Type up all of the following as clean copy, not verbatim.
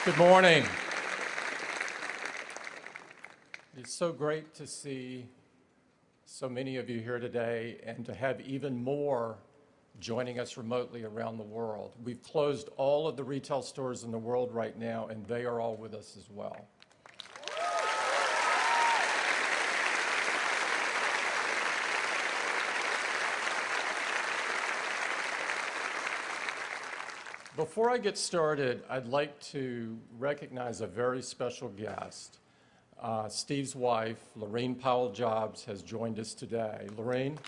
Good morning. It's so great to see so many of you here today and to have even more joining us remotely around the world. We've closed all of the retail stores in the world right now, and they are all with us as well. Before I get started, I'd like to recognize a very special guest. Steve's wife, Lorraine Powell-Jobs, has joined us today. Lorraine?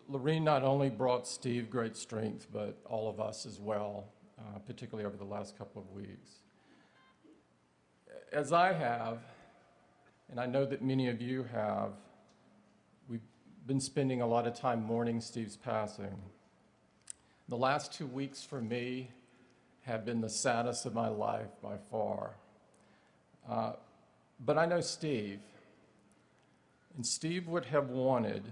Lorraine not only brought Steve great strength, but all of us as well. Particularly over the last couple of weeks. As I have, and I know that many of you have, we've been spending a lot of time mourning Steve's passing. The last 2 weeks for me have been the saddest of my life by far. But I know Steve, and Steve would have wanted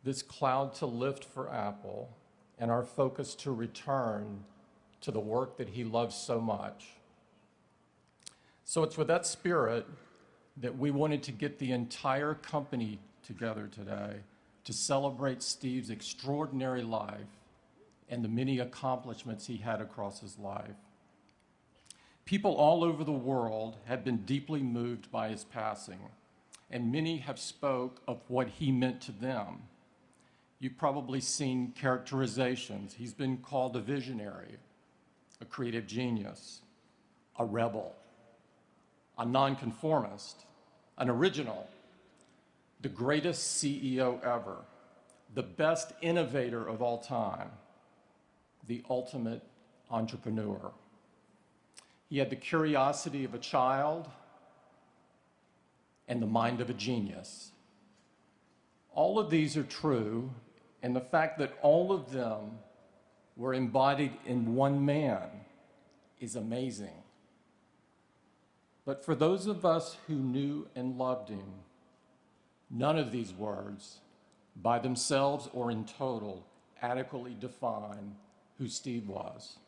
this cloud to lift for Apple and our focus to return to the work that he loves so much. So it's with that spirit that we wanted to get the entire company together today to celebrate Steve's extraordinary life and the many accomplishments he had across his life. People all over the world have been deeply moved by his passing, and many have spoke of what he meant to them. You've probably seen characterizations. He's been called a visionary, a creative genius, a rebel, a nonconformist, an original, the greatest CEO ever, the best innovator of all time, the ultimate entrepreneur. He had the curiosity of a child and the mind of a genius. All of these are true. And the fact that all of them were embodied in one man is amazing. But for those of us who knew and loved him, none of these words, by themselves or in total, adequately define who Steve was.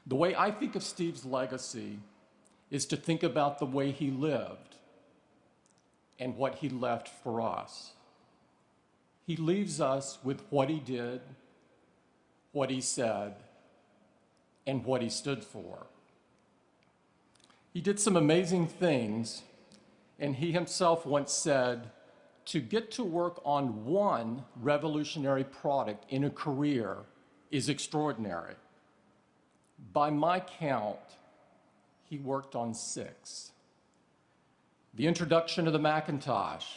The way I think of Steve's legacy is to think about the way he lived and what he left for us. He leaves us with what he did, what he said, and what he stood for. He did some amazing things, and he himself once said, to get to work on one revolutionary product in a career is extraordinary. By my count, he worked on 6. The introduction of the Macintosh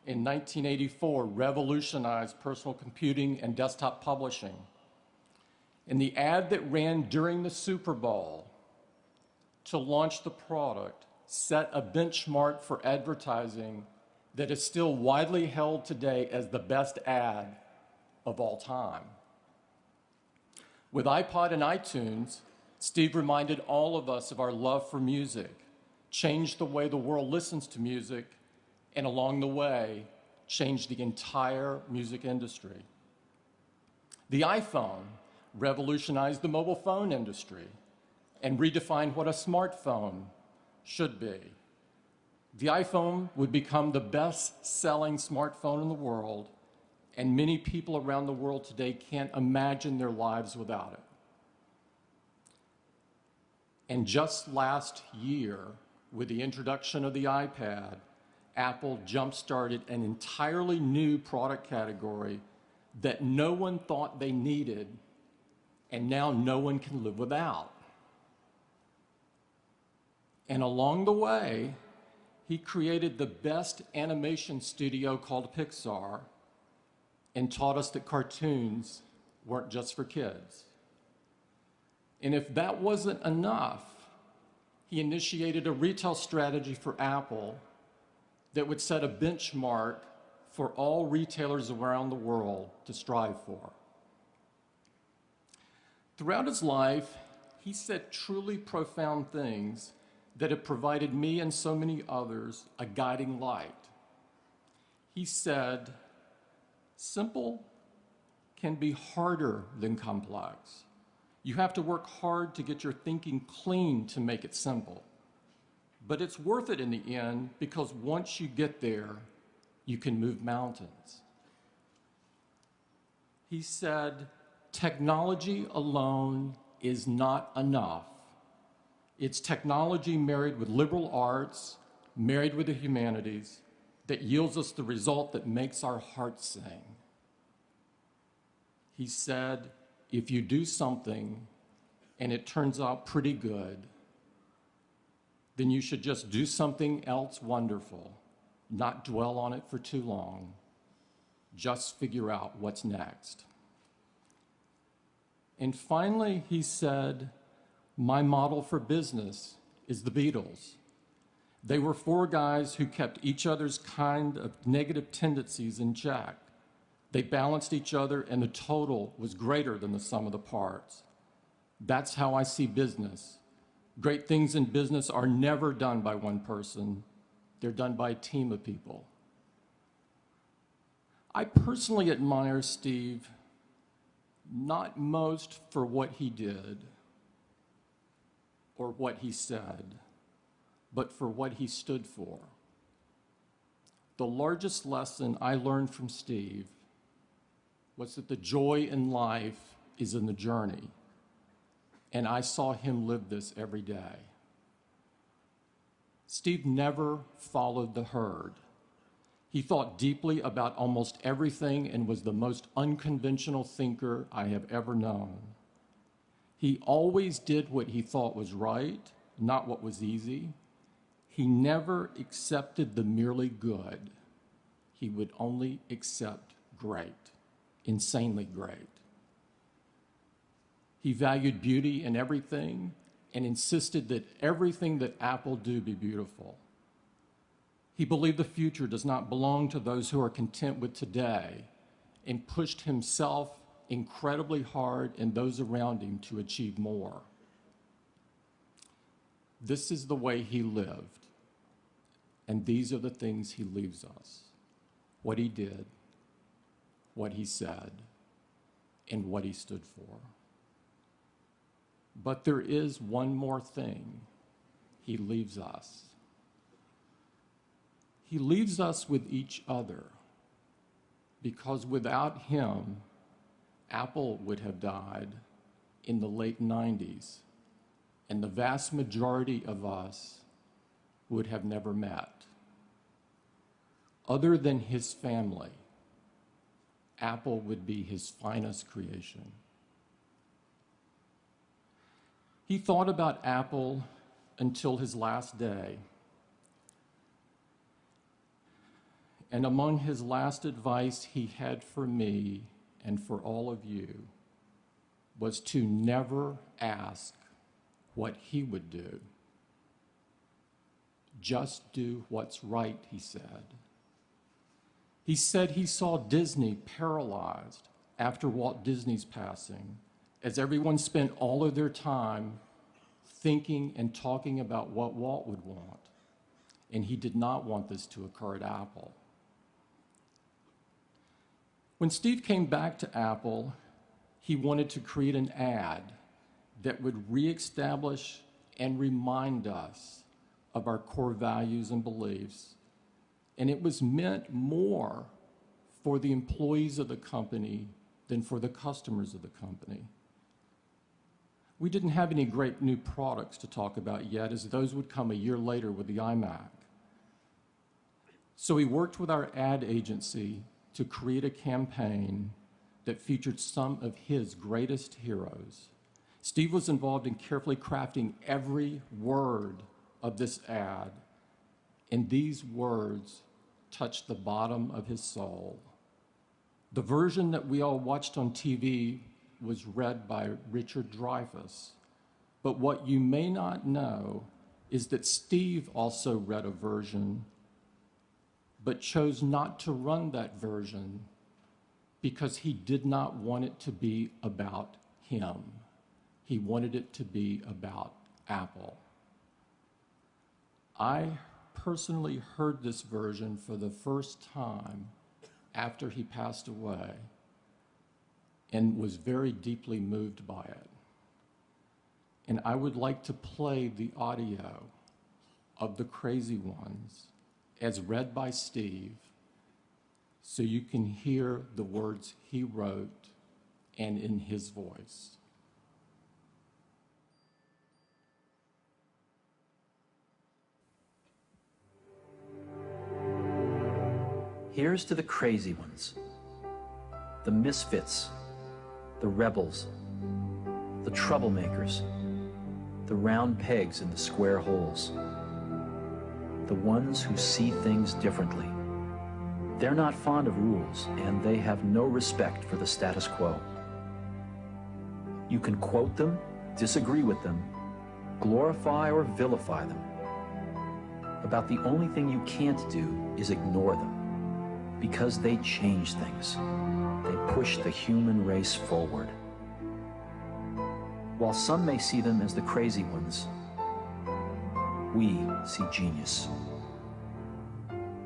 in 1984 revolutionized personal computing and desktop publishing. And the ad that ran during the Super Bowl to launch the product set a benchmark for advertising that is still widely held today as the best ad of all time. With iPod and iTunes, Steve reminded all of us of our love for music, changed the way the world listens to music, and along the way, changed the entire music industry. The iPhone revolutionized the mobile phone industry and redefined what a smartphone should be. The iPhone would become the best-selling smartphone in the world, and many people around the world today can't imagine their lives without it. And just last year, with the introduction of the iPad, Apple jump-started an entirely new product category that no one thought they needed, and now no one can live without. And along the way, he created the best animation studio called Pixar and taught us that cartoons weren't just for kids. And if that wasn't enough, he initiated a retail strategy for Apple that would set a benchmark for all retailers around the world to strive for. Throughout his life, he said truly profound things that have provided me and so many others a guiding light. He said, simple can be harder than complex. You have to work hard to get your thinking clean to make it simple. But it's worth it in the end because once you get there, you can move mountains. He said, technology alone is not enough. It's technology married with liberal arts, married with the humanities, that yields us the result that makes our hearts sing. He said, if you do something and it turns out pretty good, then you should just do something else wonderful, not dwell on it for too long. Just figure out what's next. And finally, he said, my model for business is the Beatles. They were four guys who kept each other's kind of negative tendencies in check. They balanced each other, and the total was greater than the sum of the parts. That's how I see business. Great things in business are never done by one person. They're done by a team of people. I personally admire Steve, not most for what he did or what he said, but for what he stood for. The largest lesson I learned from Steve was that the joy in life is in the journey, and I saw him live this every day. Steve never followed the herd. He thought deeply about almost everything and was the most unconventional thinker I have ever known. He always did what he thought was right, not what was easy. He never accepted the merely good. He would only accept great, insanely great. He valued beauty in everything and insisted that everything that Apple do be beautiful. He believed the future does not belong to those who are content with today and pushed himself incredibly hard and those around him to achieve more. This is the way he lived, and these are the things he leaves us: what he did, what he said, and what he stood for. But there is one more thing he leaves us. He leaves us with each other, because without him, Apple would have died in the late 90s, and the vast majority of us would have never met. Other than his family, Apple would be his finest creation. He thought about Apple until his last day. And among his last advice he had for me and for all of you was to never ask what he would do. Just do what's right, he said. He said he saw Disney paralyzed after Walt Disney's passing, as everyone spent all of their time thinking and talking about what Walt would want. And he did not want this to occur at Apple. When Steve came back to Apple, he wanted to create an ad that would reestablish and remind us of our core values and beliefs. And it was meant more for the employees of the company than for the customers of the company. We didn't have any great new products to talk about yet, as those would come a year later with the iMac. So he worked with our ad agency to create a campaign that featured some of his greatest heroes. Steve was involved in carefully crafting every word of this ad, and these words touched the bottom of his soul. The version that we all watched on TV was read by Richard Dreyfuss, but what you may not know is that Steve also read a version but chose not to run that version because he did not want it to be about him. He wanted it to be about Apple. I personally heard this version for the first time after he passed away and was very deeply moved by it. And I would like to play the audio of The Crazy Ones as read by Steve so you can hear the words he wrote and in his voice. Here's to the crazy ones, the misfits, the rebels, the troublemakers, the round pegs in the square holes, the ones who see things differently. They're not fond of rules, and they have no respect for the status quo. You can quote them, disagree with them, glorify or vilify them. About the only thing you can't do is ignore them, because they change things. They push the human race forward. While some may see them as the crazy ones, we see genius.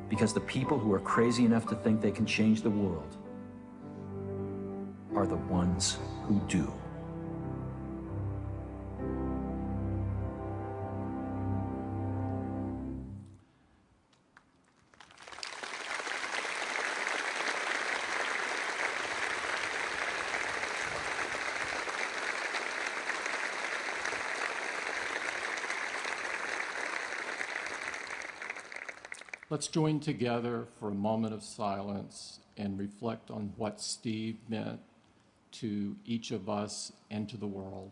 Because the people who are crazy enough to think they can change the world are the ones who do. Let's join together for a moment of silence and reflect on what Steve meant to each of us and to the world.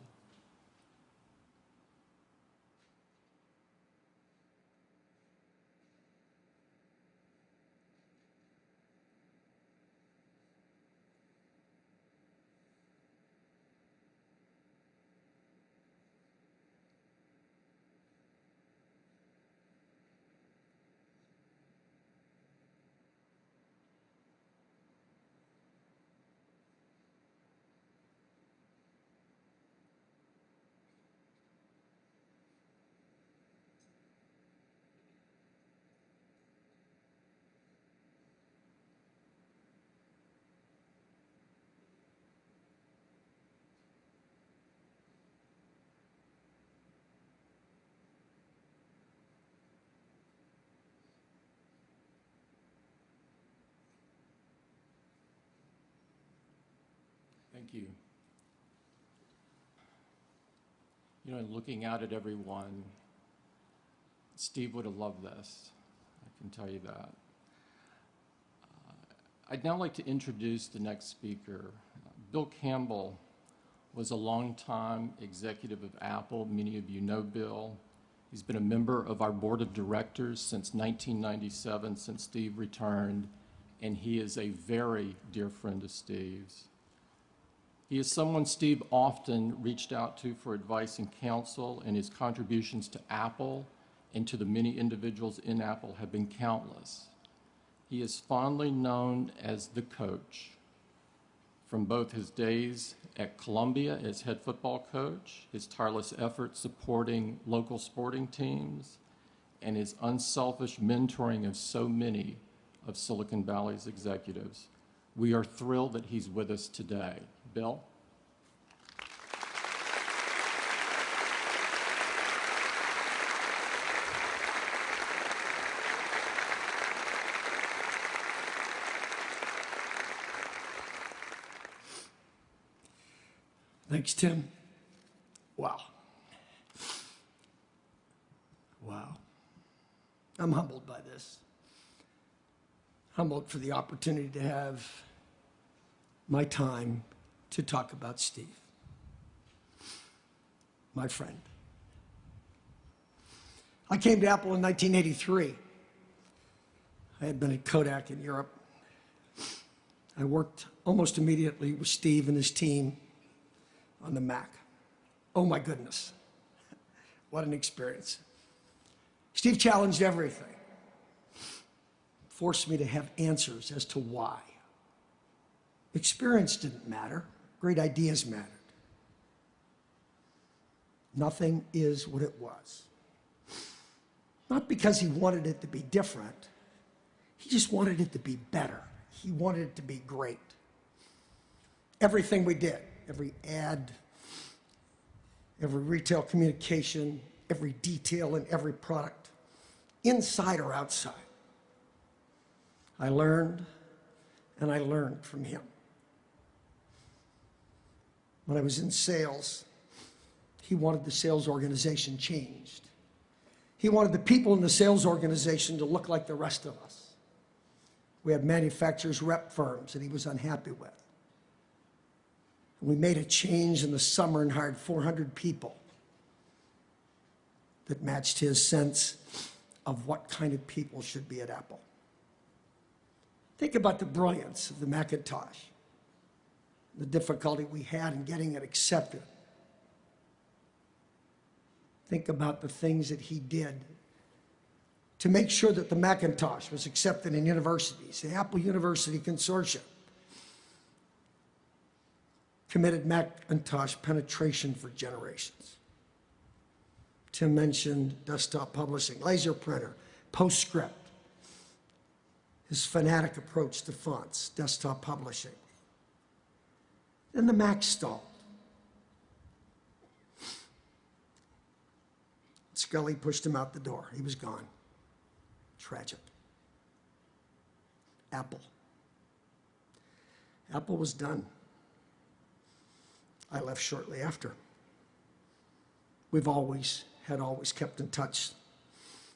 Thank you. You know, looking out at everyone, Steve would have loved this. I can tell you that. I'd now like to introduce the next speaker. Bill Campbell was a longtime executive of Apple. Many of you know Bill. He's been a member of our board of directors since 1997, since Steve returned, and he is a very dear friend of Steve's. He is someone Steve often reached out to for advice and counsel, and his contributions to Apple and to the many individuals in Apple have been countless. He is fondly known as the coach, from both his days at Columbia as head football coach, his tireless efforts supporting local sporting teams, and his unselfish mentoring of so many of Silicon Valley's executives. We are thrilled that he's with us today. Bill? Thanks, Tim. Wow. Wow. I'm humbled by this. Humbled for the opportunity to have my time to talk about Steve, my friend. I came to Apple in 1983. I had been at Kodak in Europe. I worked almost immediately with Steve and his team on the Mac. Oh my goodness, what an experience. Steve challenged everything, forced me to have answers as to why. Experience didn't matter, great ideas mattered. Nothing is what it was. Not because he wanted it to be different. He just wanted it to be better. He wanted it to be great. Everything we did, every ad, every retail communication, every detail in every product, inside or outside, I learned and I learned from him. When I was in sales, he wanted the sales organization changed. He wanted the people in the sales organization to look like the rest of us. We had manufacturers rep firms that he was unhappy with. We made a change in the summer and hired 400 people that matched his sense of what kind of people should be at Apple. Think about the brilliance of the Macintosh, the difficulty we had in getting it accepted. Think about the things that he did to make sure that the Macintosh was accepted in universities. The Apple University Consortium committed Macintosh penetration for generations. Tim mentioned desktop publishing, laser printer, PostScript, his fanatic approach to fonts, desktop publishing. Then the Mac stalled. Scully pushed him out the door. He was gone. Tragic. Apple. Apple was done. I left shortly after. We've always kept in touch.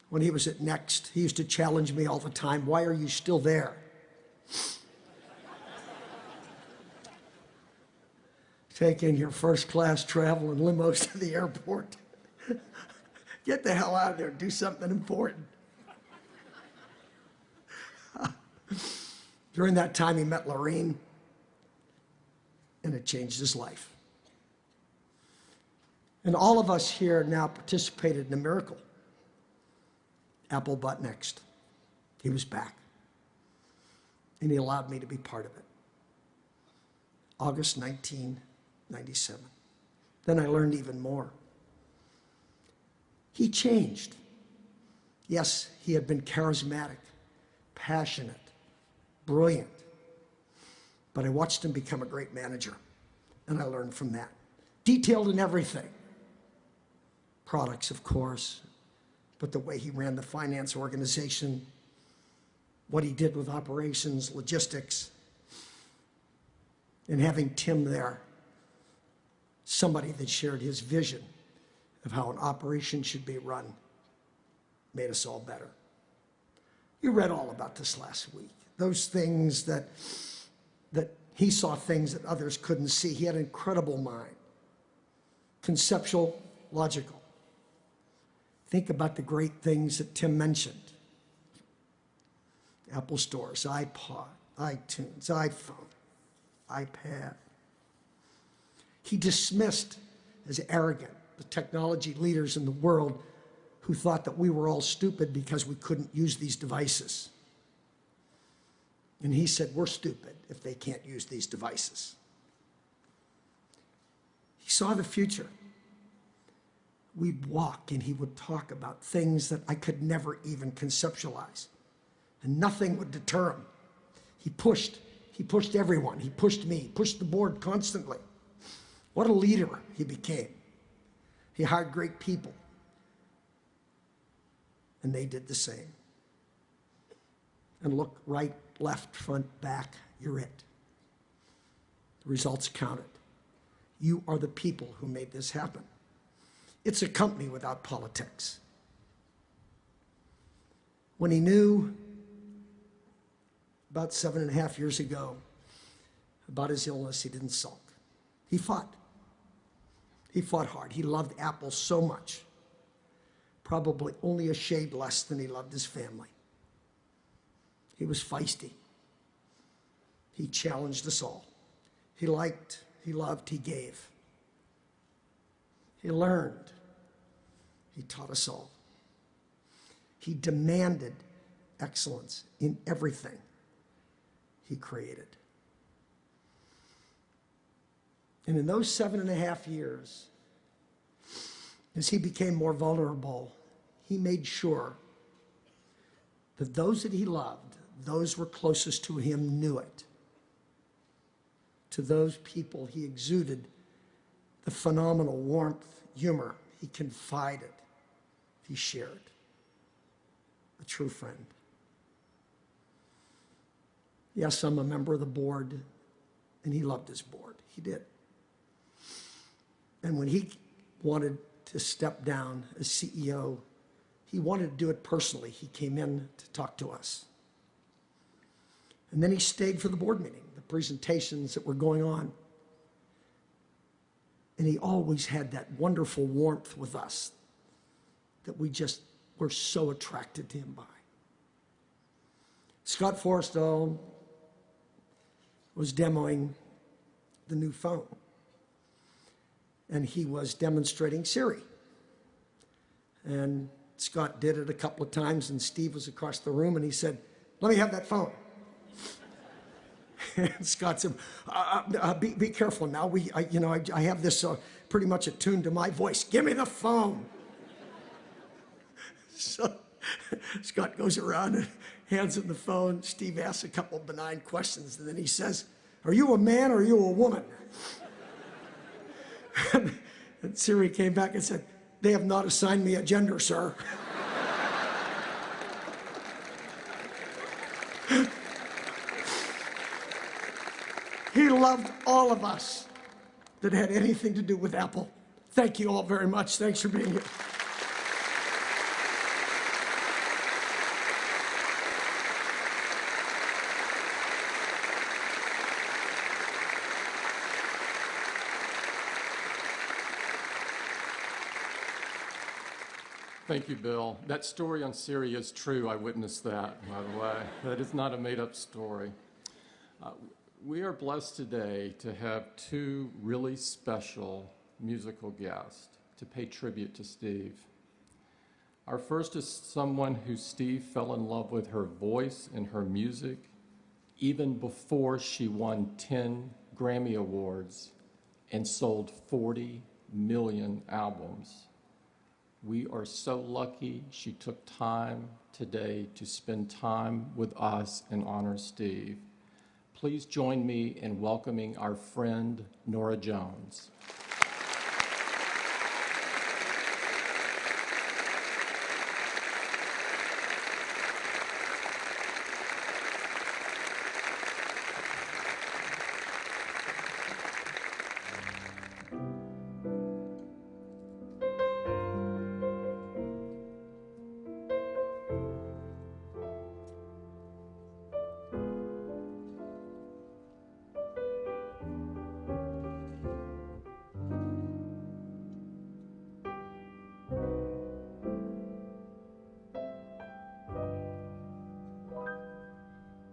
When he was at Next, he used to challenge me all the time, "Why are you still there?" Taking your first class travel and limos to the airport. Get the hell out of there, do something important. During that time, he met Lorraine, and it changed his life. And all of us here now participated in a miracle. Apple bought Next. He was back. And he allowed me to be part of it. August 1997. Then I learned even more. He changed. Yes, he had been charismatic, passionate, brilliant. But I watched him become a great manager, and I learned from that. Detailed in everything. Products, of course, but the way he ran the finance organization, what he did with operations, logistics, and having Tim there, somebody that shared his vision of how an operation should be run, made us all better. You read all about this last week. Those things that he saw things that others couldn't see. He had an incredible mind. Conceptual, logical. Think about the great things that Tim mentioned. Apple stores, iPod, iTunes, iPhone, iPad. He dismissed as arrogant the technology leaders in the world who thought that we were all stupid because we couldn't use these devices. And he said, we're stupid if they can't use these devices. He saw the future. We'd walk and he would talk about things that I could never even conceptualize. And nothing would deter him. He pushed everyone. He pushed me, pushed the board constantly. What a leader he became. He hired great people. And they did the same. And look, right, left, front, back, you're it. The results counted. You are the people who made this happen. It's a company without politics. When he knew about 7.5 years ago about his illness, he didn't sulk. He fought. He fought hard. He loved Apple so much, probably only a shade less than he loved his family. He was feisty. He challenged us all. He liked, he loved, he gave. He learned. He taught us all. He demanded excellence in everything he created. And in those 7.5 years, As he became more vulnerable, he made sure that those that he loved, those were closest to him, knew it. To those people, he exuded the phenomenal warmth, humor. He confided, he shared. A true friend. Yes, I'm a member of the board, and he loved his board. He did. And when he wanted to step down as CEO, he wanted to do it personally. He came in to talk to us. And then he stayed for the board meeting, the presentations that were going on. And he always had that wonderful warmth with us that we just were so attracted to him by. Scott Forstall was demoing the new phone. And he was demonstrating Siri. And Scott did it a couple of times, and Steve was across the room, and he said, "Let me have that phone." And Scott said, be careful now. I have this pretty much attuned to my voice. Give me the phone." So Scott goes around and hands him the phone. Steve asks a couple of benign questions, and then he says, "Are you a man or are you a woman?" And Siri came back and said, "They have not assigned me a gender, sir." He loved all of us that had anything to do with Apple. Thank you all very much. Thanks for being here. Thank you, Bill. That story on Siri is true. I witnessed that, by the way. That is not a made-up story. We are blessed today to have two really special musical guests to pay tribute to Steve. Our first is someone who Steve fell in love with her voice and her music even before she won 10 Grammy Awards and sold 40 million albums. We are so lucky she took time today to spend time with us and honor Steve. Please join me in welcoming our friend, Norah Jones.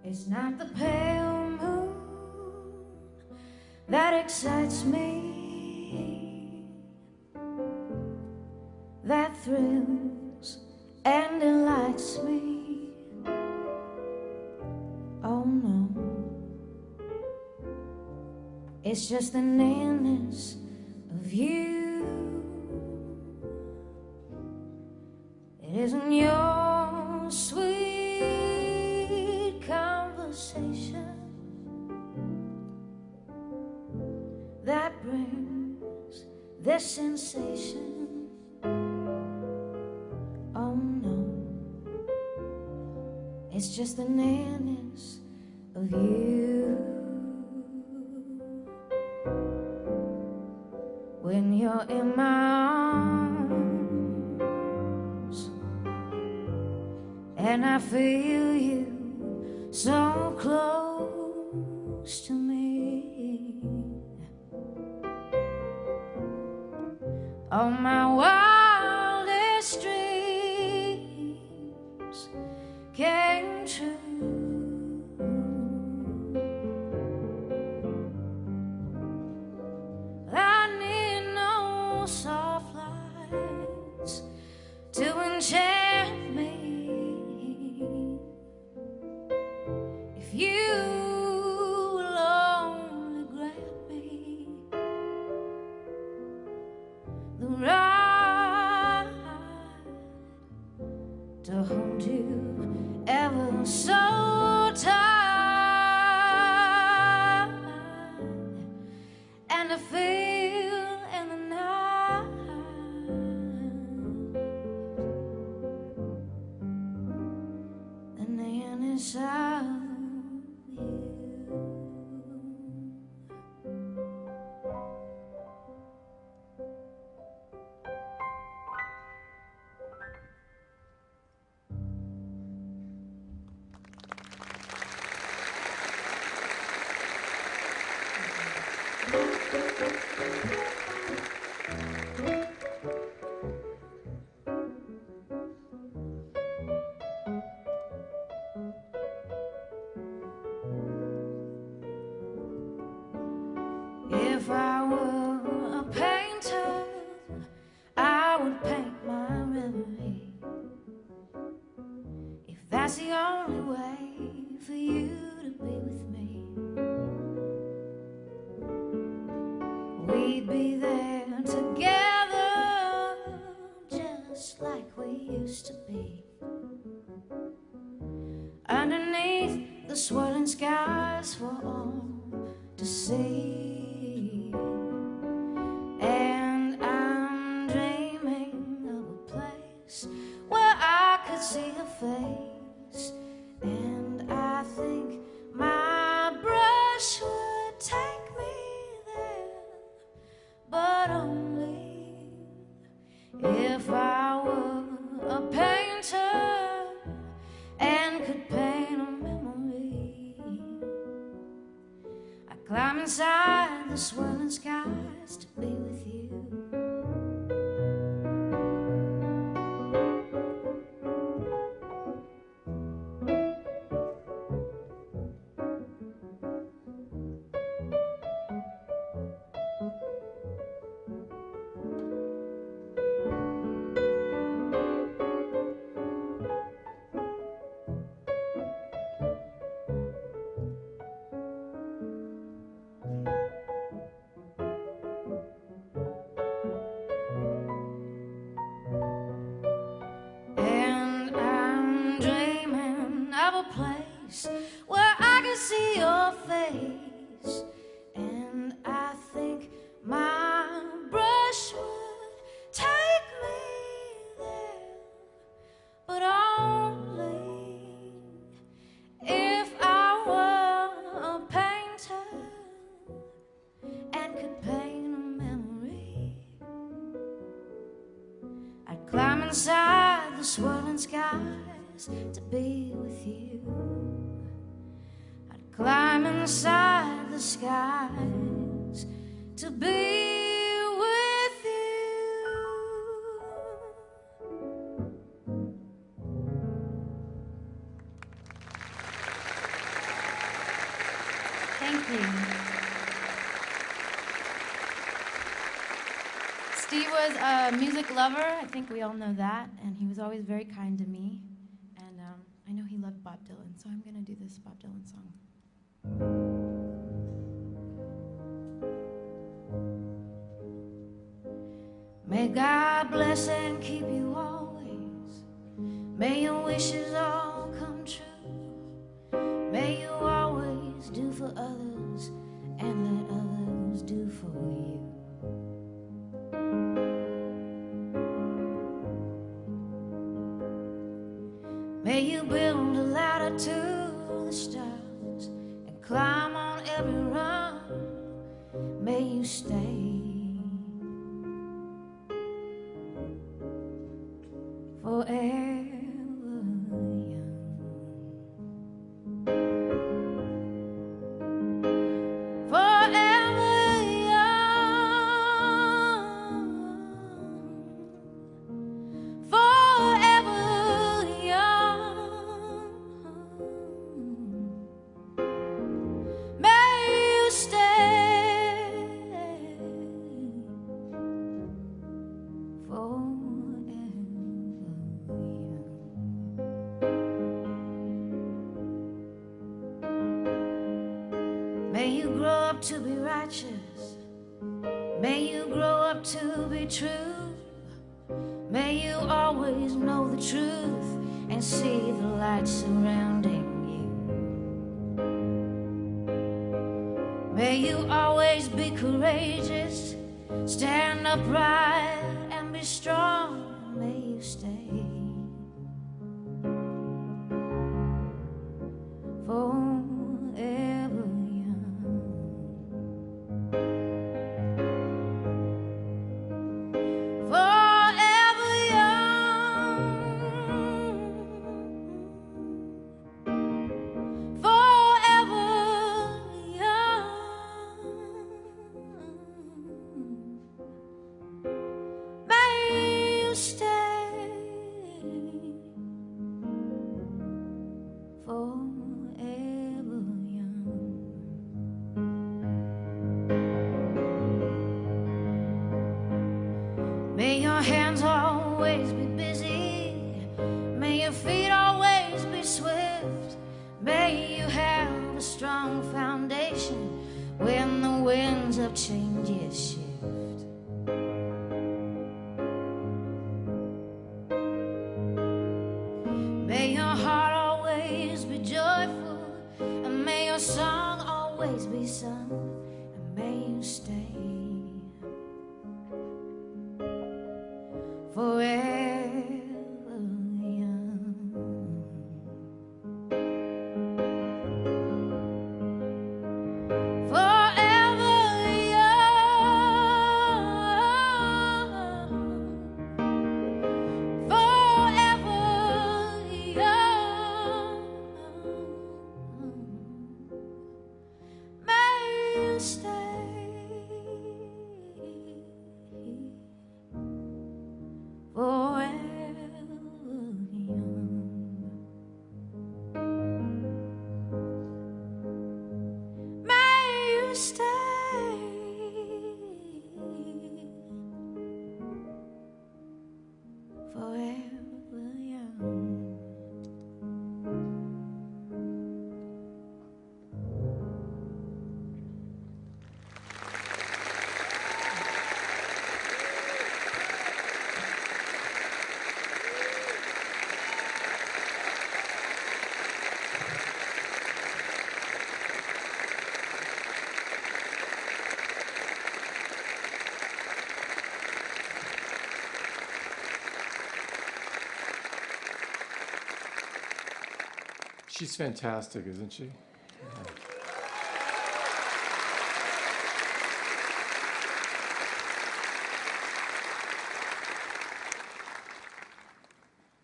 It's not the pale moon that excites me, that thrills and delights me. Oh no, it's just the nearness of you. It isn't your sweet conversation that brings this sensation. Oh no, it's just the nearness of you. When you're in my arms and I feel you so close to me, all my wildest dreams came true. I need no soft lights to enchant me. If you will only grant me the right to hold you ever so tight, and to feel in the night the nearness of you. If I were a painter, I would paint my memory. If that's the only way for you to be with me, we'd be there together, just like we used to be, underneath the swirling skies for all to see. And I'm dreaming of a place where I could see her face, and I think my brush would take me there, but only if I were a painter and could paint a memory. I'd climb inside the swirling skies to be with you. And I'm dreaming of a place where I can see your face, and I think my brush would take me there, but only if I were a painter and could paint a memory. I'd climb inside the swirling skies to be with you. I'd climb inside the skies to be with you. Thank you. Steve was a music lover. I think we all know that. And he was always very kind to me. And I know he loved Bob Dylan, so I'm going to do this Bob Dylan song. May God bless and keep you always. May your wishes all come true. May you always do for others and let others do for you. May you build a ladder to the stars and climb on every rung. May you stay forever young. Forever young. Forever young. May you stay forever young. May you grow up to be righteous. May you grow up to be true. May you always know the truth can see the light surrounding you. May you always be courageous, stand upright and be strong. May you stay forever young. Forever young. Forever young. May you stay forever young. May your hands always be busy. May your feet always be swift. May you have a strong foundation when the winds of change shift. May your heart always be joyful, and may your song always be sung, and may you stay forever young. Forever young. Forever young. May you stay forever young. May you stay forever young. She's fantastic, isn't she?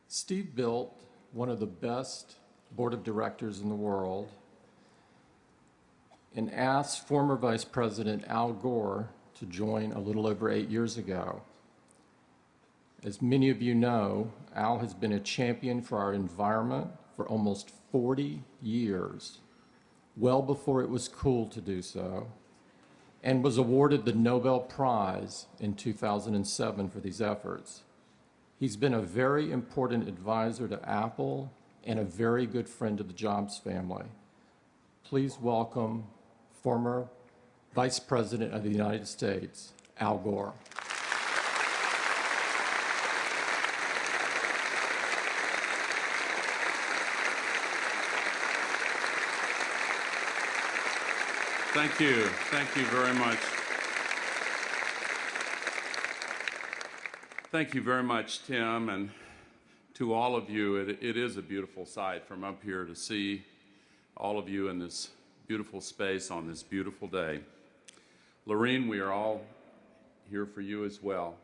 Steve built one of the best board of directors in the world and asked former Vice President Al Gore to join a little over 8 years ago. As many of you know, Al has been a champion for our environment for almost 40 years, well before it was cool to do so, and was awarded the Nobel Prize in 2007 for these efforts. He's been a very important advisor to Apple and a very good friend to the Jobs family. Please welcome former Vice President of the United States, Al Gore. Thank you. Thank you very much. Thank you very much, Tim, and to all of you. It is a beautiful sight from up here to see all of you in this beautiful space on this beautiful day. Lorene, we are all here for you as well,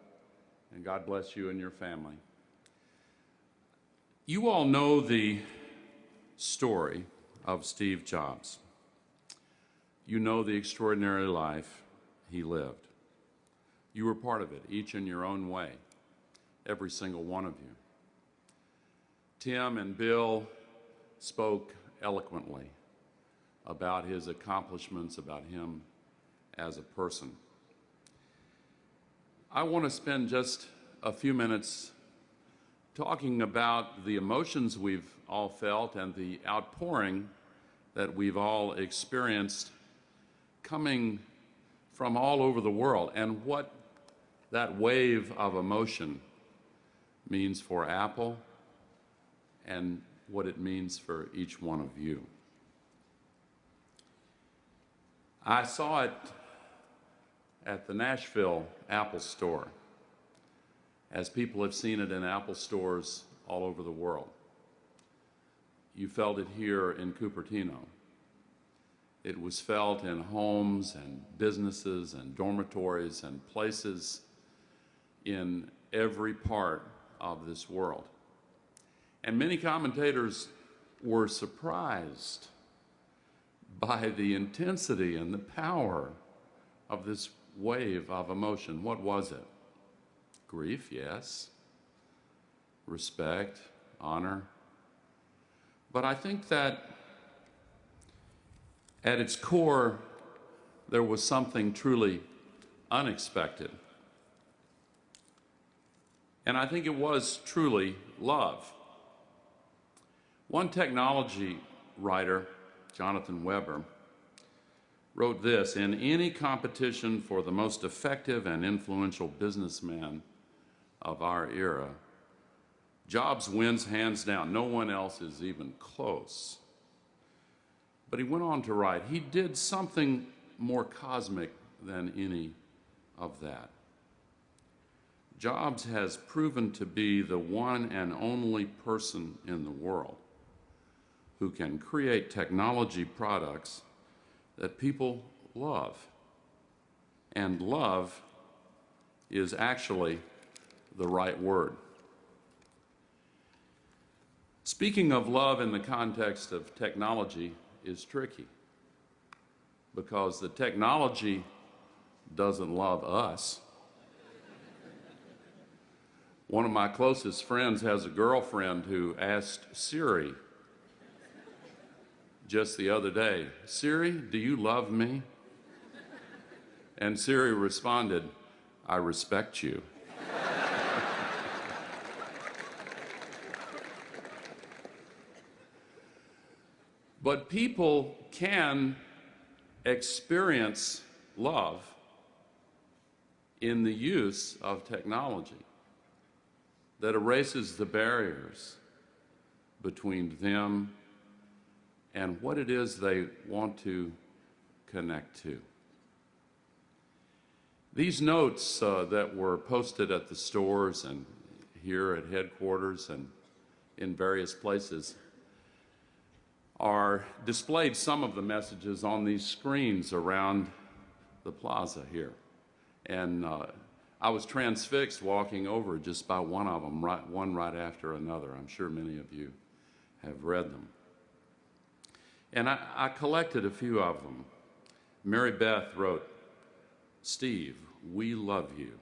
and God bless you and your family. You all know the story of Steve Jobs. You know the extraordinary life he lived. You were part of it, each in your own way, every single one of you. Tim and Bill spoke eloquently about his accomplishments, about him as a person. I want to spend just a few minutes talking about the emotions we've all felt and the outpouring that we've all experienced coming from all over the world, and what that wave of emotion means for Apple and what it means for each one of you. I saw it at the Nashville Apple Store, as people have seen it in Apple stores all over the world. You felt it here in Cupertino. It was felt in homes and businesses and dormitories and places in every part of this world. And many commentators were surprised by the intensity and the power of this wave of emotion. What was it? Grief, yes. Respect, honor. But I think that at its core, there was something truly unexpected. And I think it was truly love. One technology writer, Jonathan Weber, wrote this: "In any competition for the most effective and influential businessman of our era, Jobs wins hands down. No one else is even close." But he went on to write, he did something more cosmic than any of that. Jobs has proven to be the one and only person in the world who can create technology products that people love. And love is actually the right word. Speaking of love in the context of technology is tricky, because the technology doesn't love us. One of my closest friends has a girlfriend who asked Siri just the other day, "Siri, do you love me?" And Siri responded, "I respect you." But people can experience love in the use of technology that erases the barriers between them and what it is they want to connect to. These notes that were posted at the stores and here at headquarters and in various places are displayed, some of the messages, on these screens around the plaza here. And I was transfixed walking over just by one of them, one right after another. I'm sure many of you have read them. And I collected a few of them. Mary Beth wrote, "Steve, we love you.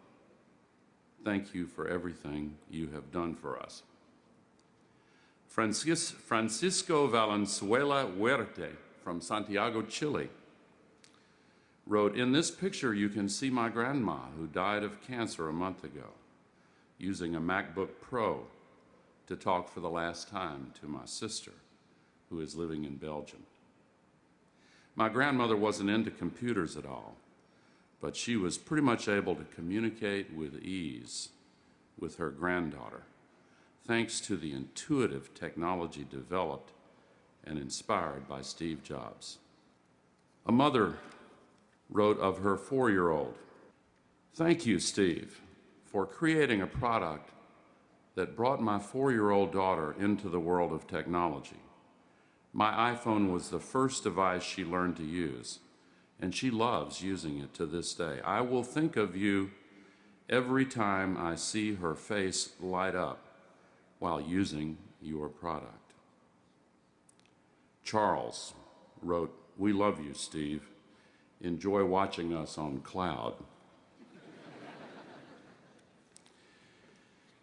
Thank you for everything you have done for us." Francisco Valenzuela Huerte from Santiago, Chile, wrote, "In this picture you can see my grandma, who died of cancer a month ago, using a MacBook Pro to talk for the last time to my sister, who is living in Belgium. My grandmother wasn't into computers at all, but she was pretty much able to communicate with ease with her granddaughter, thanks to the intuitive technology developed and inspired by Steve Jobs." A mother wrote of her 4-year-old, "Thank you, Steve, for creating a product that brought my 4-year-old daughter into the world of technology. My iPhone was the first device she learned to use, and she loves using it to this day. I will think of you every time I see her face light up while using your product." Charles wrote, "We love you, Steve. Enjoy watching us on cloud."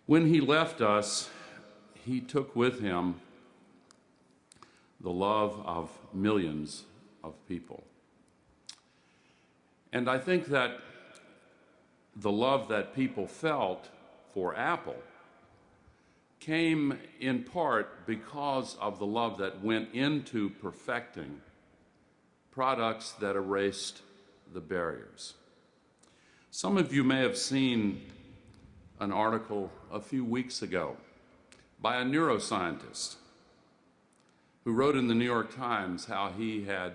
When he left us, he took with him the love of millions of people. And I think that the love that people felt for Apple came in part because of the love that went into perfecting products that erased the barriers. Some of you may have seen an article a few weeks ago by a neuroscientist who wrote in the New York Times how he had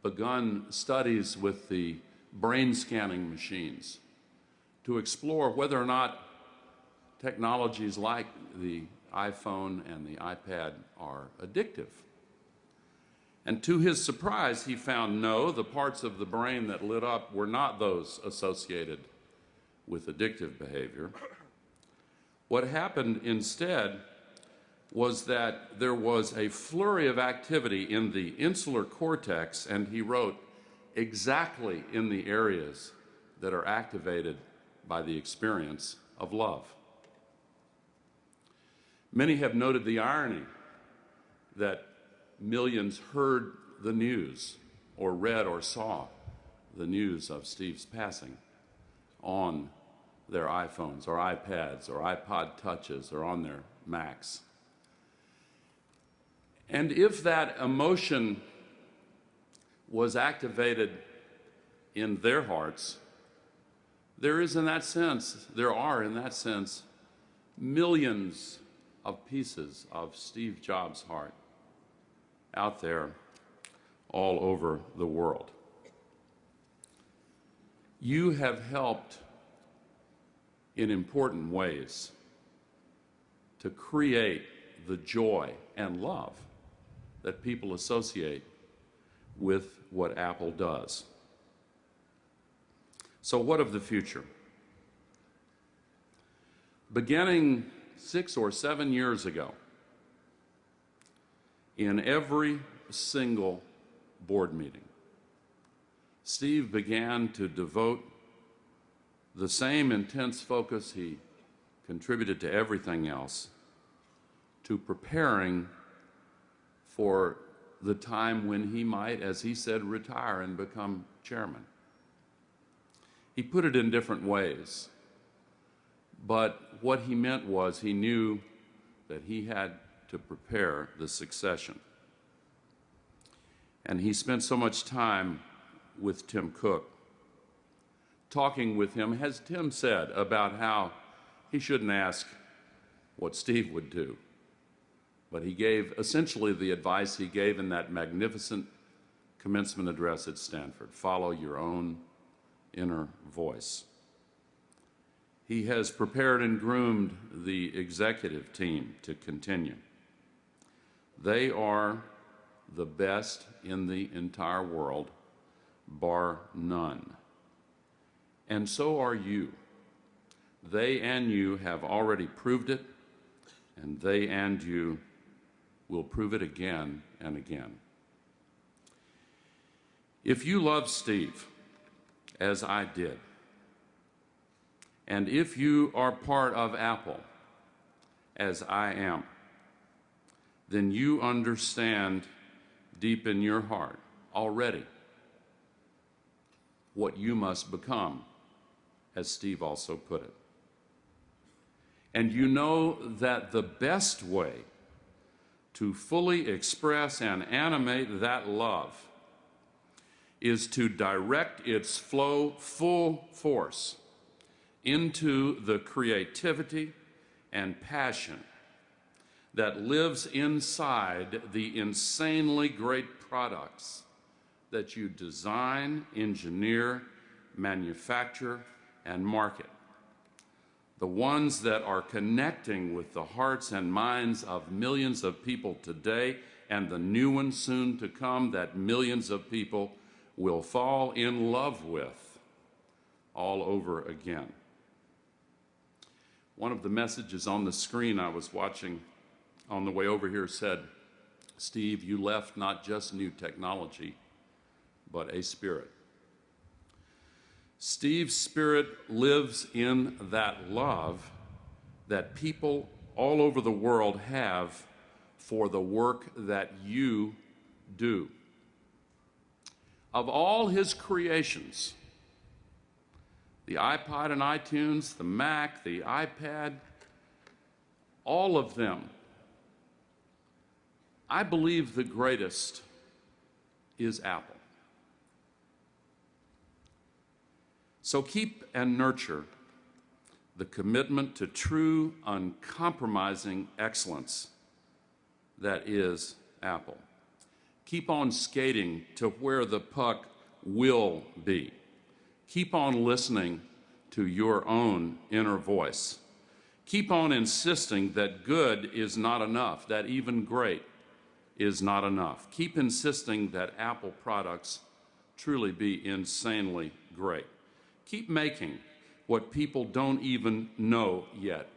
begun studies with the brain scanning machines to explore whether or not technologies like the iPhone and the iPad are addictive. And to his surprise, he found no, the parts of the brain that lit up were not those associated with addictive behavior. What happened instead was that there was a flurry of activity in the insular cortex, and he wrote, exactly in the areas that are activated by the experience of love. Many have noted the irony that millions heard the news or read or saw the news of Steve's passing on their iPhones or iPads or iPod Touches or on their Macs. And if that emotion was activated in their hearts, there are in that sense millions of pieces of Steve Jobs' heart out there all over the world. You have helped in important ways to create the joy and love that people associate with what Apple does. So what of the future? Beginning 6 or 7 years ago, in every single board meeting, Steve began to devote the same intense focus he contributed to everything else to preparing for the time when he might, as he said, retire and become chairman. He put it in different ways, but what he meant was he knew that he had to prepare the succession. And he spent so much time with Tim Cook, talking with him, as Tim said, about how he shouldn't ask what Steve would do. But he gave essentially the advice he gave in that magnificent commencement address at Stanford: follow your own inner voice. He has prepared and groomed the executive team to continue. They are the best in the entire world, bar none. And so are you. They and you have already proved it, and they and you will prove it again and again. If you love Steve, as I did, and if you are part of Apple, as I am, then you understand deep in your heart already what you must become, as Steve also put it. And you know that the best way to fully express and animate that love is to direct its flow full force into the creativity and passion that lives inside the insanely great products that you design, engineer, manufacture, and market. The ones that are connecting with the hearts and minds of millions of people today, and the new ones soon to come that millions of people will fall in love with all over again. One of the messages on the screen I was watching on the way over here said, "Steve, you left not just new technology, but a spirit." Steve's spirit lives in that love that people all over the world have for the work that you do. Of all his creations, the iPod and iTunes, the Mac, the iPad, all of them, I believe the greatest is Apple. So keep and nurture the commitment to true, uncompromising excellence that is Apple. Keep on skating to where the puck will be. Keep on listening to your own inner voice. Keep on insisting that good is not enough, that even great is not enough. Keep insisting that Apple products truly be insanely great. Keep making what people don't even know yet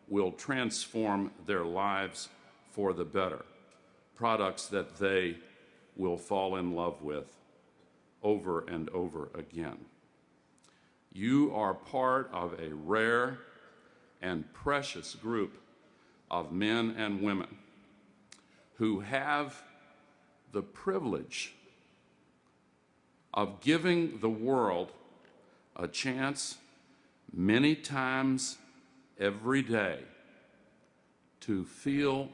will transform their lives for the better. Products that they will fall in love with over and over again. You are part of a rare and precious group of men and women who have the privilege of giving the world a chance many times every day to feel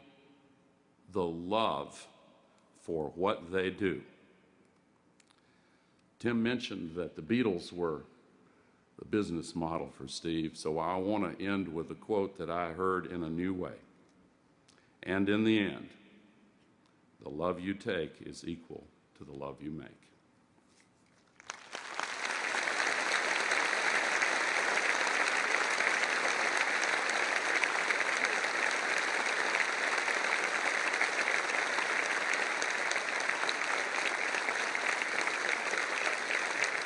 the love for what they do. Tim mentioned that the Beatles were the business model for Steve, so I want to end with a quote that I heard in a new way. And in the end, the love you take is equal to the love you make.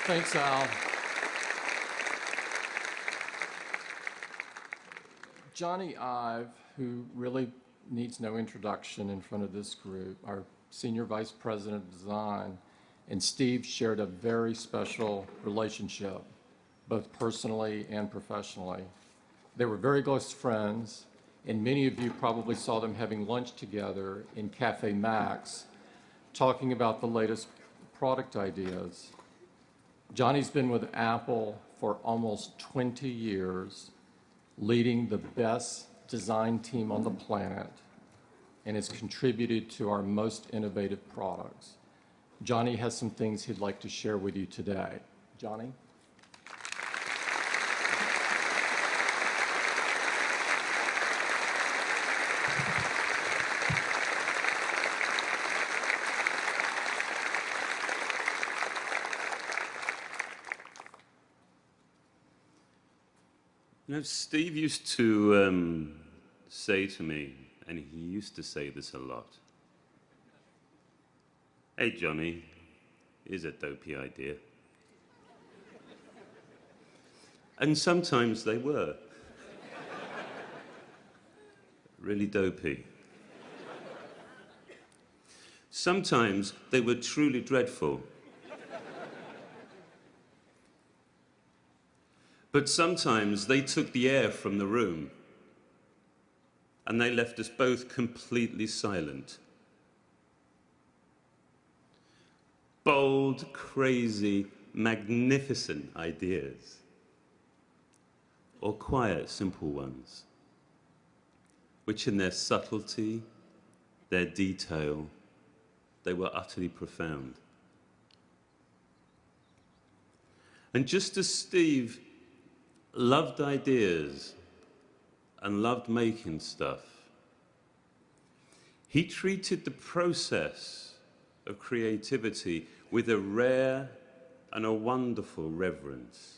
Thanks, Al. Johnny Ive, who really needs no introduction in front of this group, our Senior Vice President of Design, and Steve shared a very special relationship, both personally and professionally. They were very close friends, and many of you probably saw them having lunch together in Cafe Max, talking about the latest product ideas. Johnny's been with Apple for almost 20 years, leading the best design team on the planet, and has contributed to our most innovative products. Johnny has some things he'd like to share with you today. Johnny? You know, Steve used to say to me, and he used to say this a lot, "Hey, Johnny, here's a dopey idea." And sometimes they were. Really dopey. Sometimes they were truly dreadful. But sometimes they took the air from the room, and they left us both completely silent. Bold, crazy, magnificent ideas, or quiet, simple ones, which in their subtlety, their detail, they were utterly profound. And just as Steve loved ideas and loved making stuff, he treated the process of creativity with a rare and a wonderful reverence.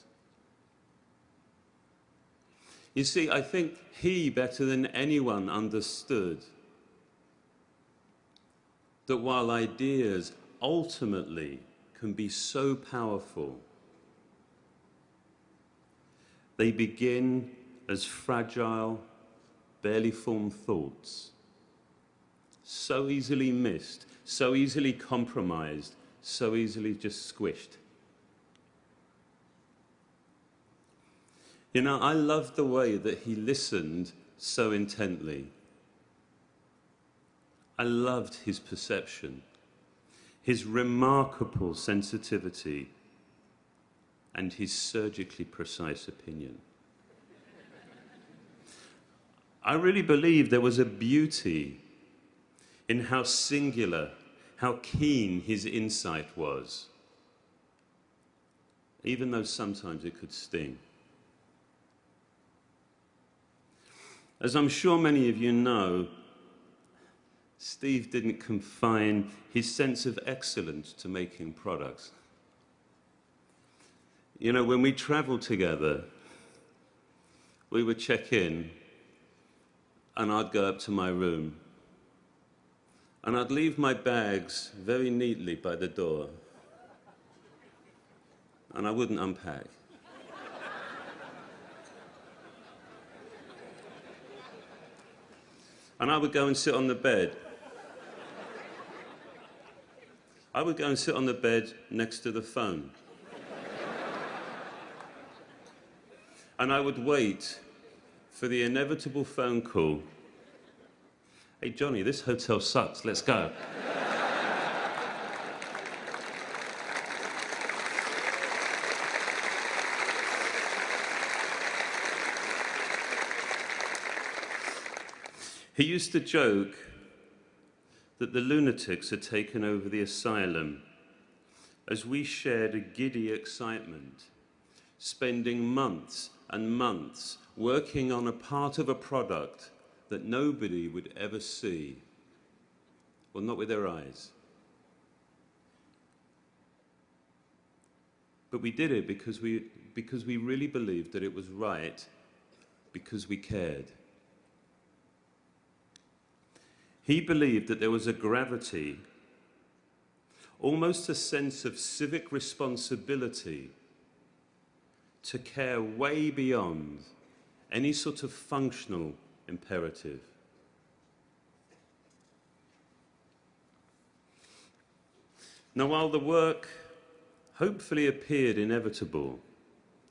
You see, I think he, better than anyone, understood that while ideas ultimately can be so powerful, they begin as fragile, barely formed thoughts, so easily missed, so easily compromised, so easily just squished. You know, I loved the way that he listened so intently. I loved his perception, his remarkable sensitivity, and his surgically precise opinion. I really believe there was a beauty in how singular, how keen his insight was, even though sometimes it could sting. As I'm sure many of you know, Steve didn't confine his sense of excellence to making products. You know, when we traveled together, we would check in, and I'd go up to my room, and I'd leave my bags very neatly by the door, and I wouldn't unpack. And I would go and sit on the bed. I would go and sit on the bed next to the phone. And I would wait for the inevitable phone call. Hey, Johnny, this hotel sucks. Let's go. He used to joke that the lunatics had taken over the asylum as we shared a giddy excitement, spending months and months working on a part of a product that nobody would ever see, well, not with their eyes. But we did it because we really believed that it was right, because we cared. He believed that there was a gravity, almost a sense of civic responsibility, to care way beyond any sort of functional imperative. Now, while the work hopefully appeared inevitable,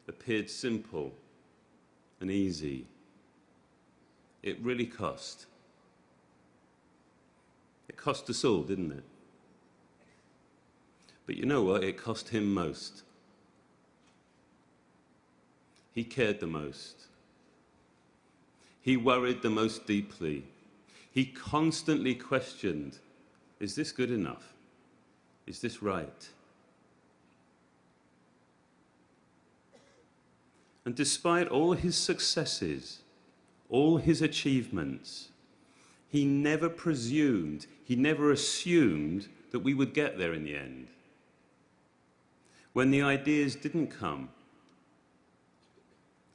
appeared simple and easy, it really cost. It cost us all, didn't it? But you know what? It cost him most. He cared the most. He worried the most deeply. He constantly questioned, is this good enough? Is this right? And despite all his successes, all his achievements, he never presumed, he never assumed that we would get there in the end. When the ideas didn't come,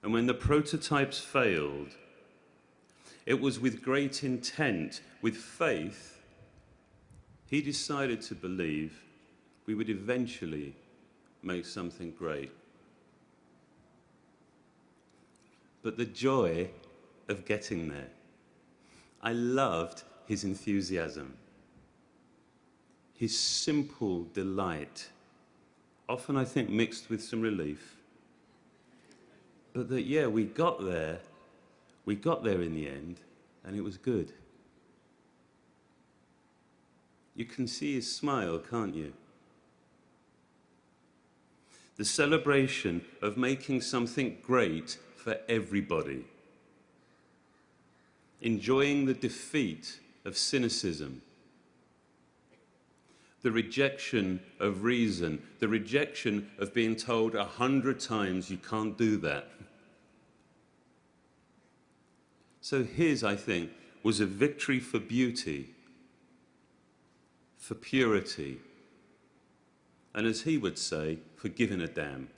and when the prototypes failed, it was with great intent, with faith, he decided to believe we would eventually make something great. But the joy of getting there, I loved his enthusiasm, his simple delight, often I think mixed with some relief. But that, yeah, we got there in the end, and it was good. You can see his smile, can't you? The celebration of making something great for everybody. Enjoying the defeat of cynicism. The rejection of reason. The rejection of being told 100 times you can't do that. So his, I think, was a victory for beauty, for purity, and as he would say, for giving a damn.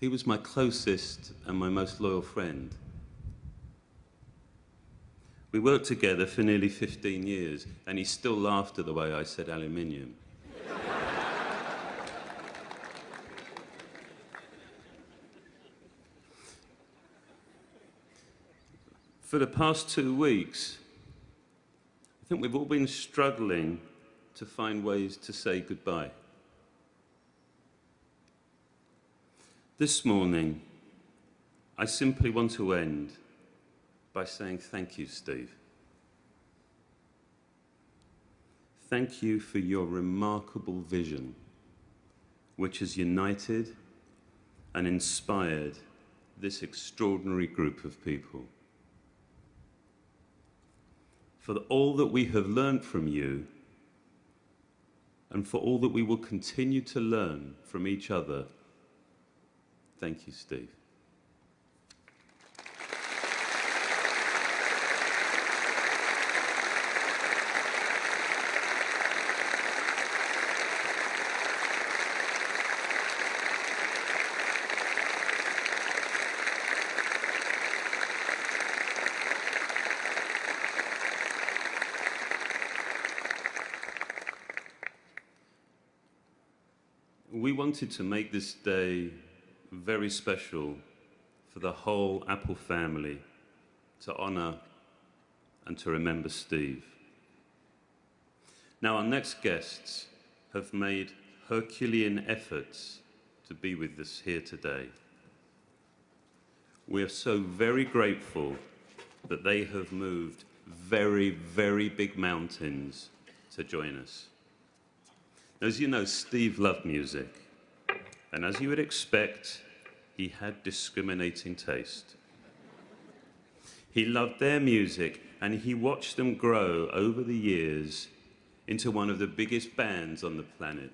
He was my closest and my most loyal friend. We worked together for nearly 15 years, and he still laughed at the way I said aluminium. For the past 2 weeks, I think we've all been struggling to find ways to say goodbye. This morning, I simply want to end by saying thank you, Steve. Thank you for your remarkable vision, which has united and inspired this extraordinary group of people. For all that we have learned from you, and for all that we will continue to learn from each other, thank you, Steve. We wanted to make this day very special for the whole Apple family, to honor and to remember Steve. Now, our next guests have made Herculean efforts to be with us here today. We are so very grateful that they have moved very, very big mountains to join us. As you know, Steve loved music, and as you would expect, he had discriminating taste. He loved their music, and he watched them grow over the years into one of the biggest bands on the planet.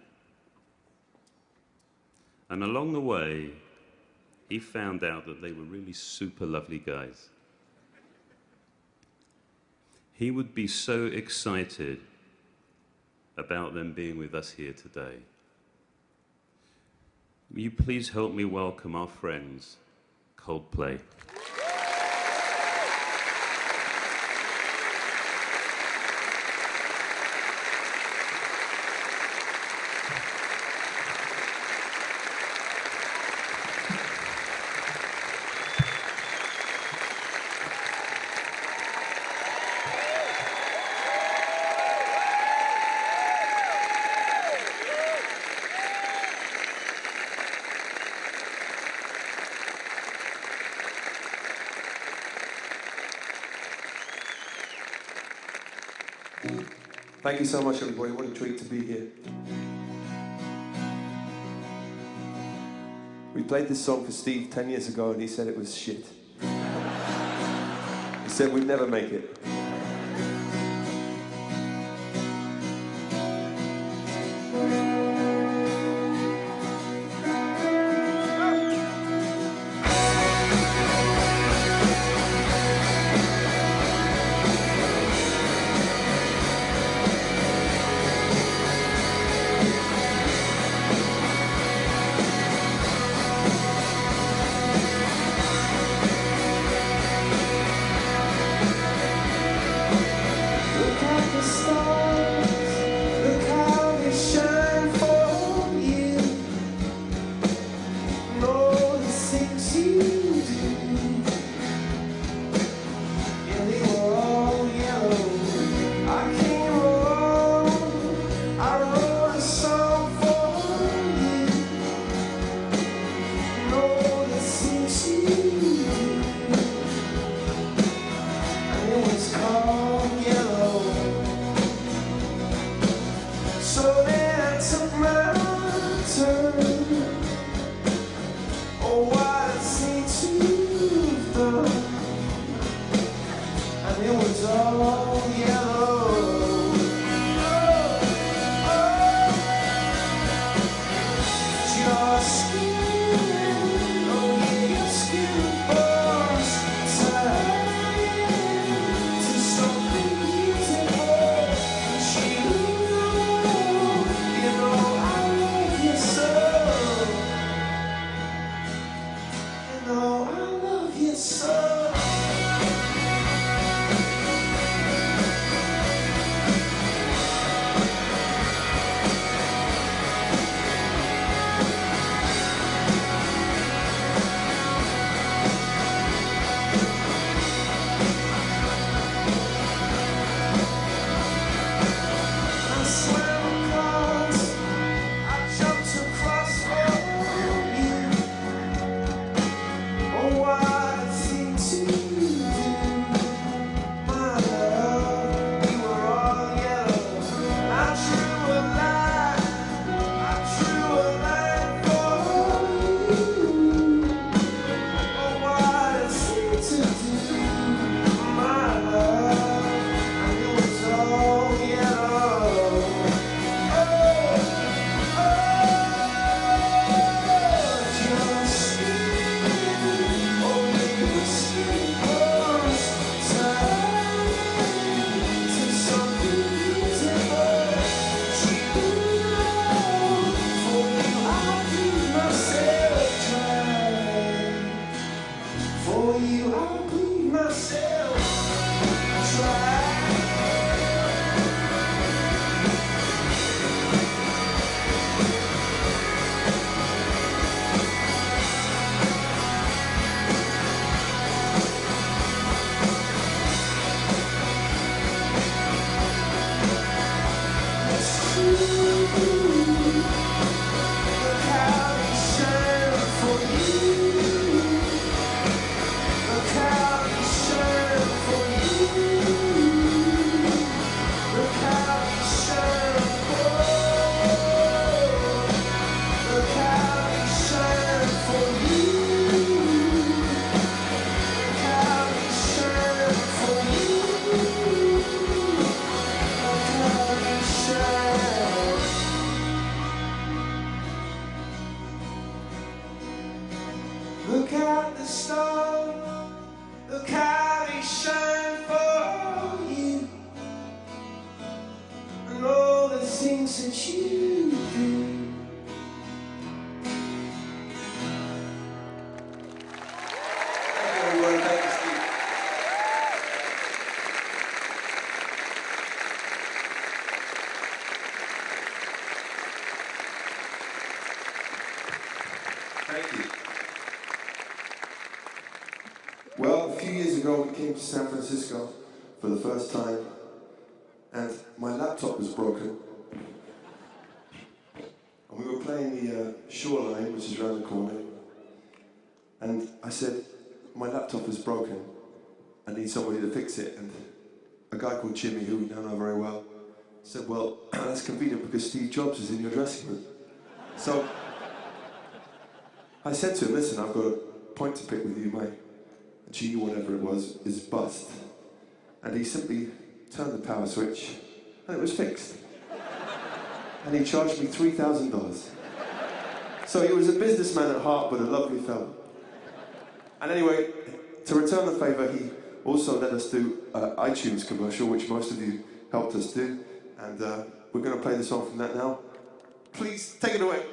And along the way, he found out that they were really super lovely guys. He would be so excited about them being with us here today. Will you please help me welcome our friends, Coldplay. Thank you so much, everybody. What a treat to be here. We played this song for Steve 10 years ago, and he said it was shit. He said we'd never make it. Well, a few years ago we came to San Francisco for the first time, and my laptop was broken. And we were playing the Shoreline, which is around the corner, and I said, my laptop is broken, I need somebody to fix it. And a guy called Jimmy, who we now know very well, said, well, that's convenient because Steve Jobs is in your dressing room. So I said to him, listen, I've got a point to pick with you. My G, whatever it was, is bust. And he simply turned the power switch and it was fixed. And he charged me $3,000. So he was a businessman at heart, but a lovely fellow. And anyway, to return the favour, he also let us do iTunes commercial, which most of you helped us do. And we're going to play the song from that now. Please, take it away.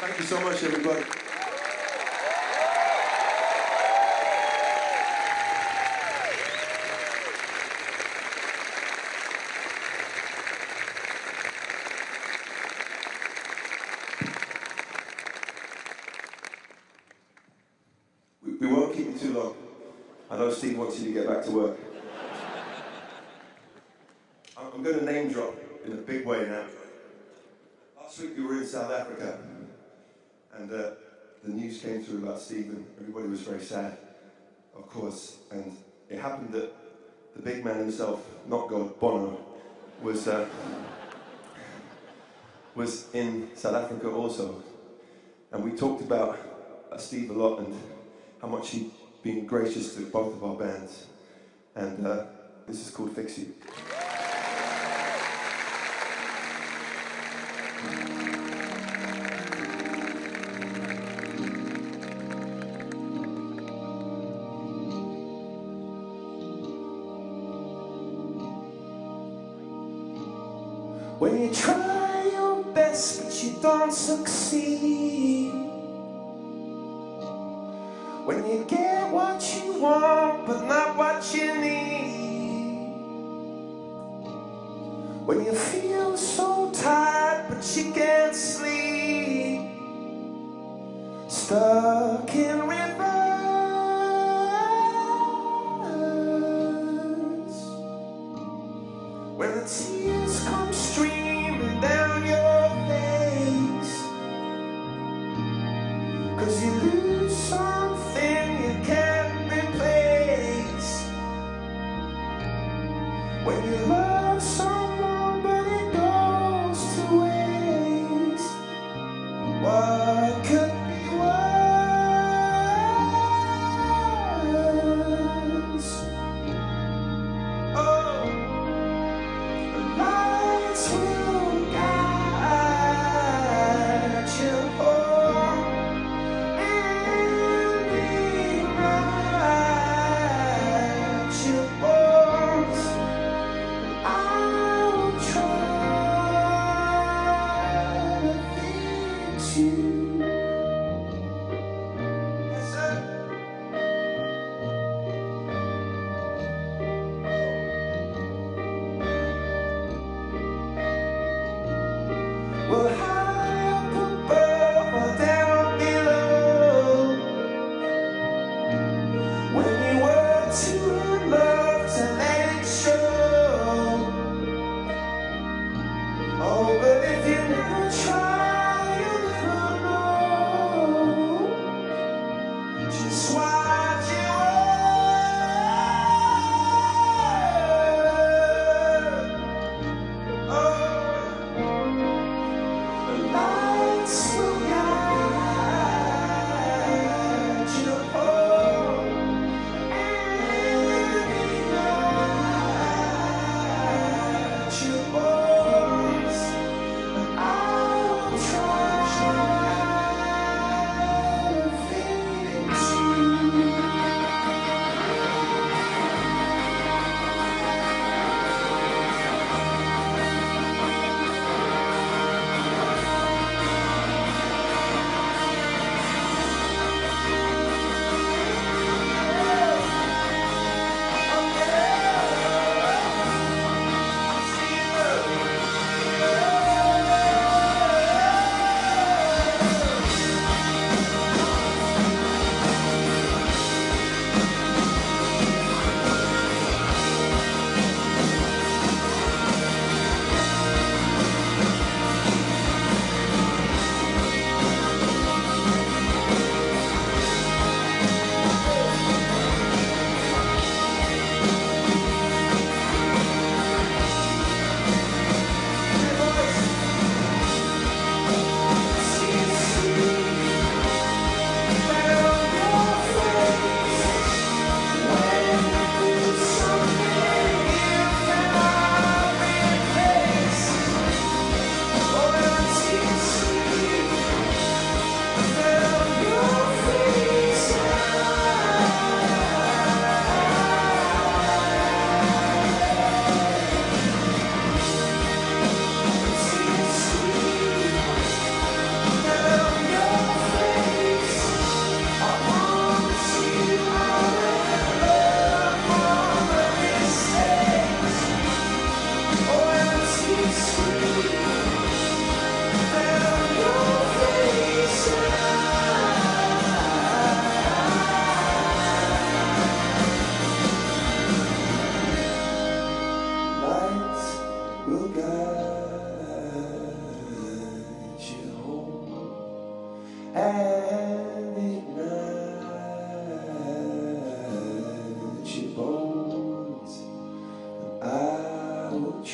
Thank you so much, everybody. get back to work. I'm going to name drop in a big way now. Last week we were in South Africa, and the news came through about Steve, and everybody was very sad, of course. And it happened that the big man himself, not God, Bono, was in South Africa also. And we talked about Steve a lot and how much he'd been gracious to both of our bands. And this is called Fix You. When you try your best but you don't succeed, when you get what you want but not what you need, when you feel so tired but you can't sleep, stuck in reverse, when the tears come streaming down your face, 'cause you lose something you can't replace, when you love someone but it goes to waste, what could be worse? Oh, lights will guide you home and rewrite your bones. I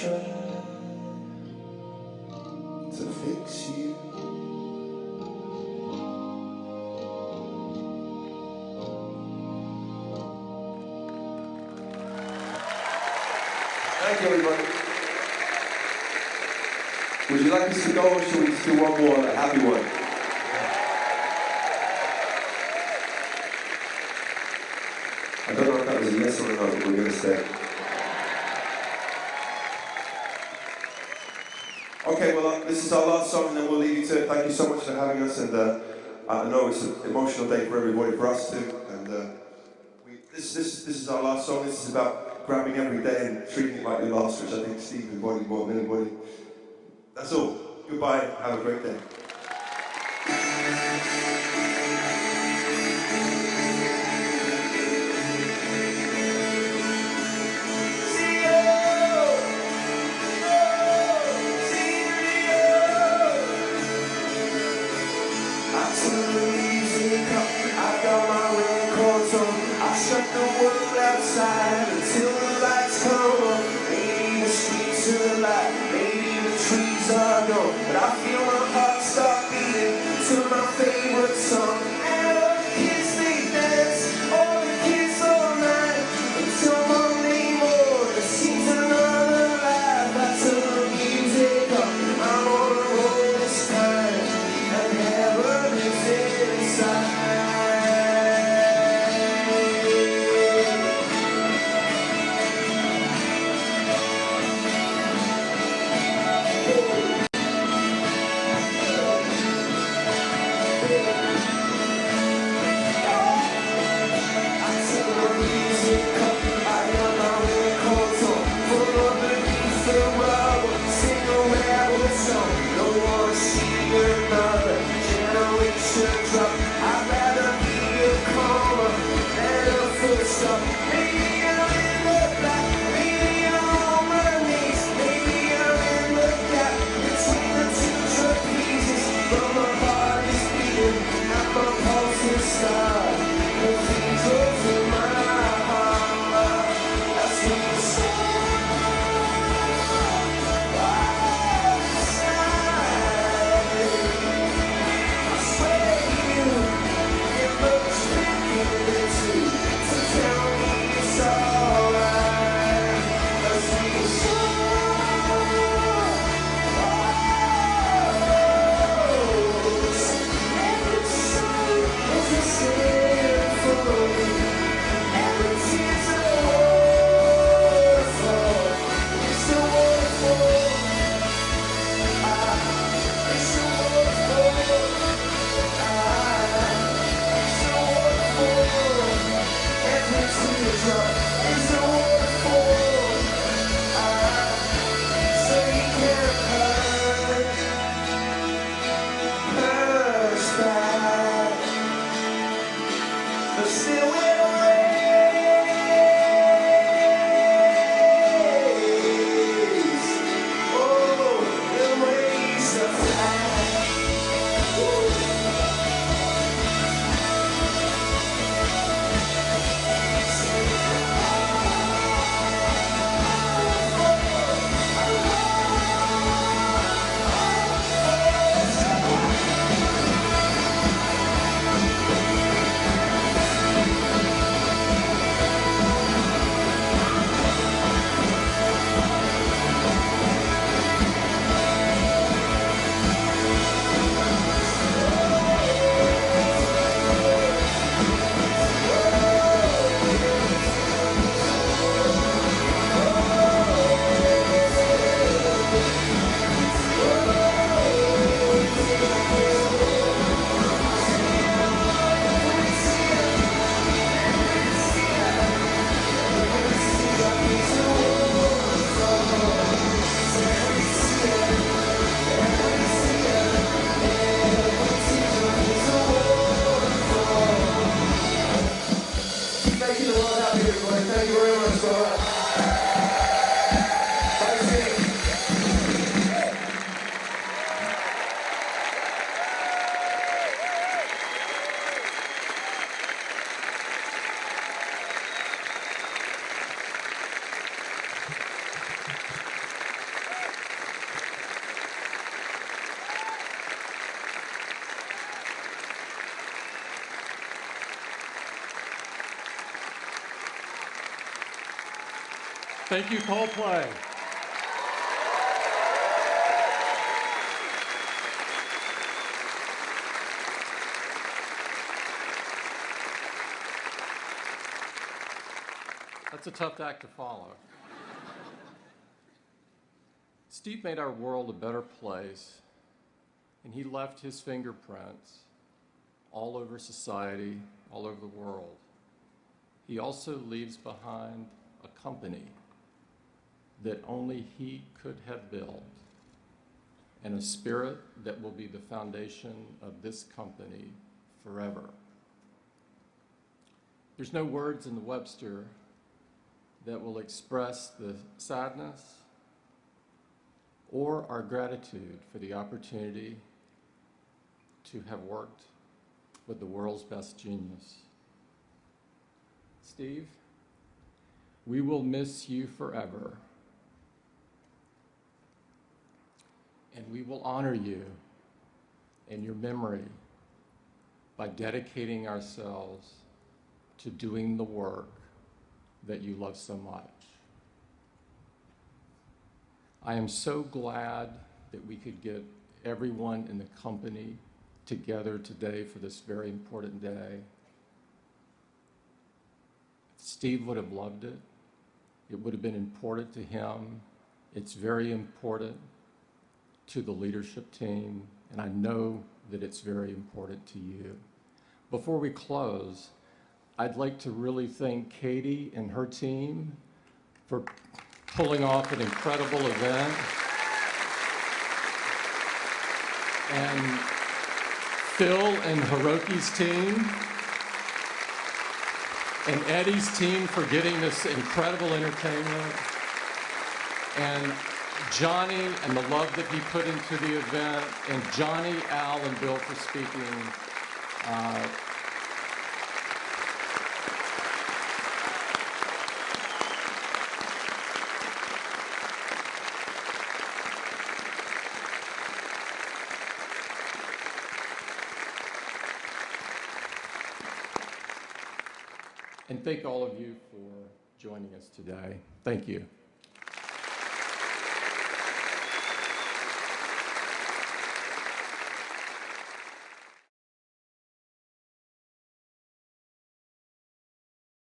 try to fix you. Thank you, everybody. Would you like us to go, or should we just do one more, a happy one? I don't know if that was a yes or a no, but we're going to stay. Okay, well, this is our last song, and then we'll leave you to it. Thank you so much for having us, and I know it's an emotional day for everybody, for us too, and this is our last song. This is about grabbing every day and treating it like your last, which I think Steve embodied more than anybody. That's all. Goodbye. Have a great day. Shut the world outside until the lights come on. Maybe the streets are alive, maybe the trees are gone, but I feel my heart start beating to my favorite song. And all the kids they dance, all the kids all night until Monday morning. It seems another life. I turn the music up, I'm on a roll this time, and heaven is inside. Thank you, Coldplay. That's a tough act to follow. Steve made our world a better place, and he left his fingerprints all over society, all over the world. He also leaves behind a company that only he could have built, and a spirit that will be the foundation of this company forever. There's no words in the Webster that will express the sadness or our gratitude for the opportunity to have worked with the world's best genius. Steve, we will miss you forever, and we will honor you and your memory by dedicating ourselves to doing the work that you love so much. I am so glad that we could get everyone in the company together today for this very important day. Steve would have loved it. It would have been important to him. It's very important to the leadership team, and I know that it's very important to you. Before we close, I'd like to really thank Katie and her team for pulling off an incredible event. And Phil and Hiroki's team, and Eddie's team for getting this incredible entertainment, and Johnny and the love that he put into the event, and Johnny, Al, and Bill for speaking. And thank all of you for joining us today. Thank you.